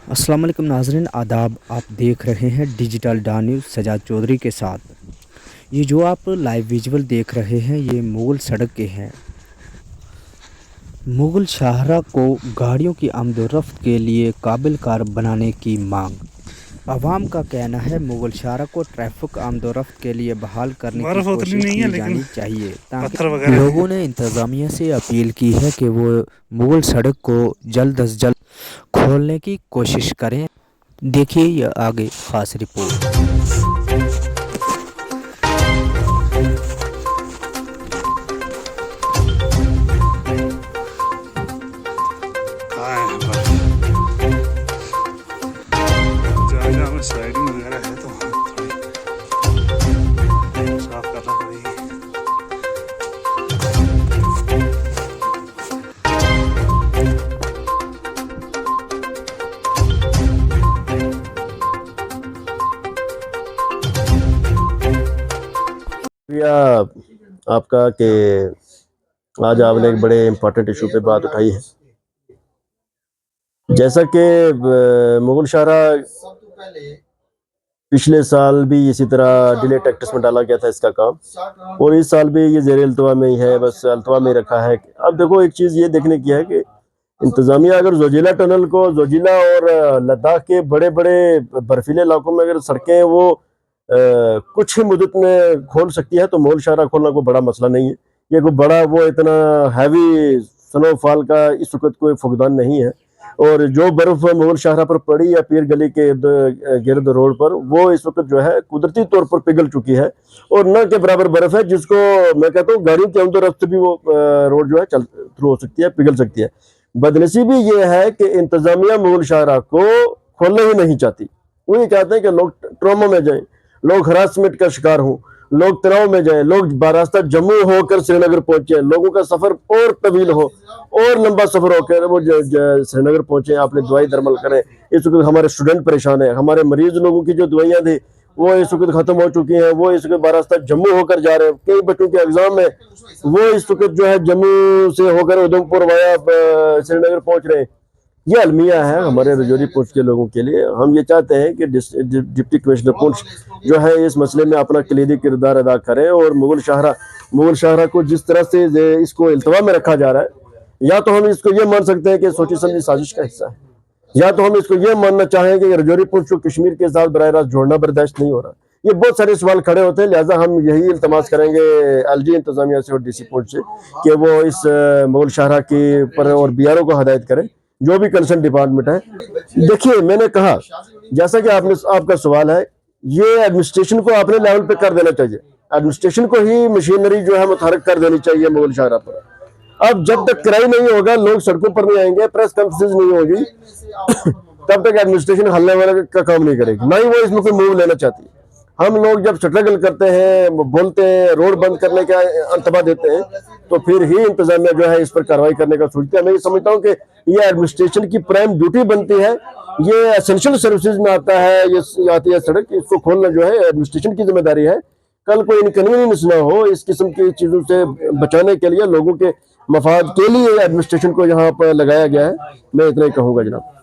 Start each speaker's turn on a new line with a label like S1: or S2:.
S1: السلام علیکم ناظرین، آداب۔ آپ دیکھ رہے ہیں digital Dawn news Sajjad Chaudhry کے ساتھ۔ یہ جو آپ لائیو ویژول دیکھ رہے ہیں یہ مغل سڑک کے ہیں۔ مغل شاہراہ کو گاڑیوں کی آمد و رفت کے لیے قابل کار بنانے کی مانگ۔ عوام کا کہنا ہے مغل شاہراہ کو ٹریفک آمد و رفت کے لیے بحال کرنے کی کوشش کی جانی چاہیے، تاکہ لوگوں نے انتظامیہ سے اپیل کی ہے کہ وہ مغل سڑک کو جلد از جلد کھولنے کی کوشش کریں۔ دیکھیے یہ آگے خاص رپورٹ۔
S2: سلائڈنگ وغیرہ ہے تو تھوڑی صاف کرنا پڑے گی۔
S3: شکریہ آپ کا کہ آج آپ نے ایک بڑے امپورٹنٹ ایشو پہ بات اٹھائی ہے۔ جیسا کہ مغل شاہراہ پچھلے سال بھی اسی طرح ڈیلے ٹیکٹس میں ڈالا گیا تھا اس کا کام، اور اس سال بھی یہ زیر التوا میں ہی ہے، بس التوا میں رکھا ہے۔ اب دیکھو ایک چیز یہ دیکھنے کی ہے کہ انتظامیہ اگر زوجیلا ٹنل کو، زوجیلا اور لداخ کے بڑے بڑے برفیلے علاقوں میں اگر سڑکیں وہ کچھ ہی مدت میں کھول سکتی ہے تو مغل شاہراہ کھولنا کوئی بڑا مسئلہ نہیں ہے۔ یہ کوئی بڑا وہ اتنا ہیوی سنو فال کا اس وقت کوئی فقدان نہیں ہے، اور جو برف مغل شاہراہ پر پڑی یا پیر گلی کے گرد روڈ پر، وہ اس وقت جو ہے قدرتی طور پر پگھل چکی ہے، اور نہ کے برابر برف ہے جس کو میں کہتا ہوں گاڑیوں کے آمد و رفت بھی وہ روڈ جو ہے چل تھرو ہو سکتی ہے، پگھل سکتی ہے۔ بدنصیبی یہ ہے کہ انتظامیہ مغل شاہراہ کو کھولنا ہی نہیں چاہتی۔ وہ یہ کہتے ہیں کہ لوگ ٹراما میں جائیں، لوگ ہراسمنٹ کا شکار ہوں، لوگ تناؤ میں جائیں، لوگ باراستہ جموں ہو کر سری نگر پہنچے، لوگوں کا سفر اور طویل ہو اور لمبا سفر ہو کر وہ سری نگر پہنچے، آپ نے دوائی درمل کریں۔ اس وقت ہمارے اسٹوڈنٹ پریشان ہیں، ہمارے مریض لوگوں کی جو دوائیاں تھیں وہ اس وقت ختم ہو چکی ہیں، وہ اس وقت باراستہ جموں ہو کر جا رہے ہیں۔ کئی بچوں کے ایگزام ہیں، وہ اس وقت جو ہے جموں سے ہو کر ادھم پور وایا سری نگر پہنچ رہے ہیں۔ یہ المیہ ہے ہمارے رجوری پونچھ کے لوگوں کے لیے۔ ہم یہ چاہتے ہیں کہ ڈپٹی کمشنر پونچھ جو ہے اس مسئلے میں اپنا کلیدی کردار ادا کریں، اور مغل شاہراہ کو جس طرح سے اس کو التوا میں رکھا جا رہا ہے، یا تو ہم اس کو یہ مان سکتے ہیں کہ سوچی سمجھی سازش کا حصہ ہے، یا تو ہم اس کو یہ ماننا چاہیں کہ رجوری پونچھ کو کشمیر کے ساتھ براہ راست جوڑنا برداشت نہیں ہو رہا۔ یہ بہت سارے سوال کھڑے ہوتے ہیں، لہٰذا ہم یہی التماس کریں گے ایل جی انتظامیہ سے اور ڈی سی پونچھ سے کہ وہ اس مغل شاہراہ کی پر اور بی آر او کو ہدایت کریں، جو بھی کنسرن ڈپارٹمنٹ ہے۔ دیکھیے میں نے کہا، جیسا کہ آپ کا سوال ہے، یہ ایڈمنسٹریشن کو اپنے لیول پہ کر دینا چاہیے، ایڈمنسٹریشن کو ہی مشینری جو ہے متحرک کر دینی چاہیے مغل شاہراہ پر۔ اب جب تک کرائی نہیں ہوگا، لوگ سڑکوں پر نہیں آئیں گے، پریس کانفرنس نہیں ہوگی، تب تک ایڈمنسٹریشن ہلنے والے کا کام نہیں کرے گی، نہ ہی وہ اس میں کوئی موو لینا چاہتی ہے۔ ہم لوگ جب سٹرگل کرتے ہیں، بولتے ہیں، روڈ بند کرنے کا انتباہ دیتے ہیں، تو پھر ہی انتظامیہ جو ہے اس پر کارروائی کرنے کا سوچتے ہیں۔ میں یہ سمجھتا ہوں کہ یہ ایڈمنسٹریشن کی پرائم ڈیوٹی بنتی ہے، یہ ایسنشل سروسز میں آتا ہے، یہ آتی ہے سڑک، اس کو کھولنا جو ہے ایڈمنسٹریشن کی ذمہ داری ہے۔ کل کوئی انکنوینئنس نہ ہو، اس قسم کی چیزوں سے بچانے کے لیے، لوگوں کے مفاد کے لیے ایڈمنسٹریشن کو یہاں پر لگایا گیا ہے۔ میں اتنا ہی کہوں گا جناب۔